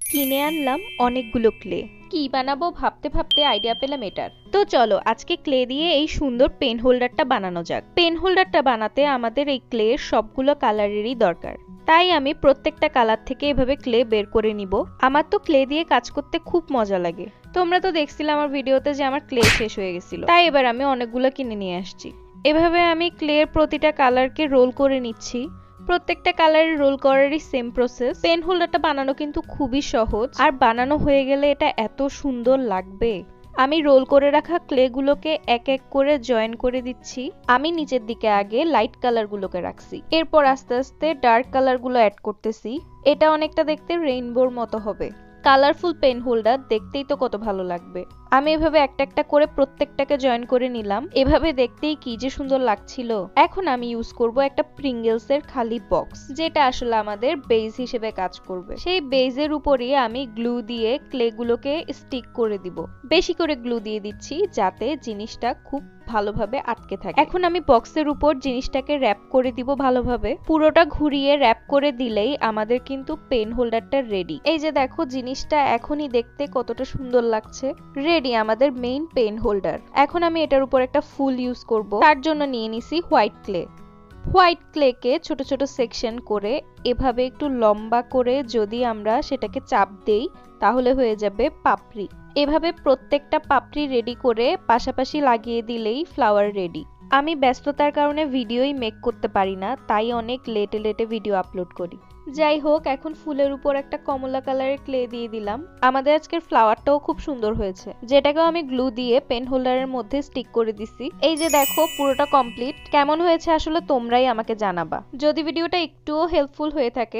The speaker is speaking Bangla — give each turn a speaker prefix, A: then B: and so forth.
A: কিনে আনলাম অনেকগুলো ক্লে। কি বানাবো ভাবতে ভাবতে আইডিয়া পেলাম এটার। তো চলো আজকে ক্লে দিয়ে এই সুন্দর পেন হোল্ডারটা বানানো যাক। পেন হোল্ডারটা বানাতে আমাদের এই ক্লে সবগুলো কালারেরই দরকার, তাই আমি প্রত্যেকটা কালার থেকে এভাবে ক্লে বের করে নিব। আমার তো ক্লে দিয়ে কাজ করতে খুব মজা লাগে। তোমরা তো দেখছিলে আমার ভিডিওতে যে আমার ক্লে শেষ হয়ে গেছিল, তাই এবার আমি অনেকগুলো কিনে নিয়ে আসছি। এভাবে আমি ক্লের প্রতিটা কালারকে রোল করে নিচ্ছি। প্রত্যেকটা কালারের রোল করারই সেম প্রসেস। পেন হোল্ডারটা বানানো কিন্তু খুবই সহজ, আর বানানো হয়ে গেলে এটা এত সুন্দর লাগবে। আমি রোল করে রাখা ক্লেগুলোকে এক এক করে জয়েন করে দিচ্ছি। আমি নিচের দিকে আগে লাইট কালারগুলোকে রাখছি, এরপর আস্তে আস্তে ডার্ক কালারগুলো অ্যাড করতেছি। এটা অনেকটা দেখতে রেইনবোর মতো হবে। কালারফুল পেন হোল্ডার দেখতেই তো কত ভালো লাগবে। আমি এভাবে একটা একটা করে প্রত্যেকটাকে জয়েন করে নিলাম। এভাবে দেখতেই কি যে সুন্দর লাগছিল। এখন আমি ইউজ করব একটা প্রিঙ্গলস এর খালি বক্স, যেটা আসলে আমাদের বেজ হিসেবে কাজ করবে। সেই বেজের উপরই আমি গ্লু দিয়ে ক্লেগুলোকে স্টিক করে দিব। বেশি করে গ্লু দিয়ে দিচ্ছি যাতে জিনিসটা খুব ভালোভাবে আটকে থাকে। এখন আমি বক্সের উপর জিনিসটাকে র‍্যাপ করে দিব ভালোভাবে। পুরোটা ঘুরিয়ে র‍্যাপ করে দিলেই আমাদের কিন্তু পেন হোল্ডারটা রেডি। এই যে দেখো জিনিসটা এখনই দেখতে কতটা সুন্দর লাগছে। রেডি আমাদের মেইন পেন হোল্ডার। এখন আমি এটার উপর একটা ফুল ইউজ করব। তার জন্য নিয়ে নিছি হোয়াইট ক্লে। হোয়াইট ক্লেকে ছোট ছোট সেকশন করে এভাবে একটু লম্বা করে যদি আমরা সেটাকে চাপ দেই তাহলে হয়ে যাবে পাপড়ি। এভাবে প্রত্যেকটা পাপড়ি রেডি করে পাশাপাশি লাগিয়ে দিলেই ফ্লাওয়ার রেডি। আমি ব্যস্ততার কারণে ভিডিওই মেক করতে পারি না, তাই অনেক লেটে লেটে ভিডিও আপলোড করি। যাই হোক, এখন ফুলের উপর একটা কমলা কালারের ক্লে দিয়ে দিলাম। আমাদের আজকের ফ্লাওয়ারটাও খুব সুন্দর হয়েছে, যেটাকেও আমি গ্লু দিয়ে পেন হোল্ডারের মধ্যে স্টিক করে দিছি। এই যে দেখো পুরোটা কমপ্লিট। কেমন হয়েছে আসলে তোমরাই আমাকে জানাবা। যদি ভিডিওটা একটুও হেল্পফুল হয়ে থাকে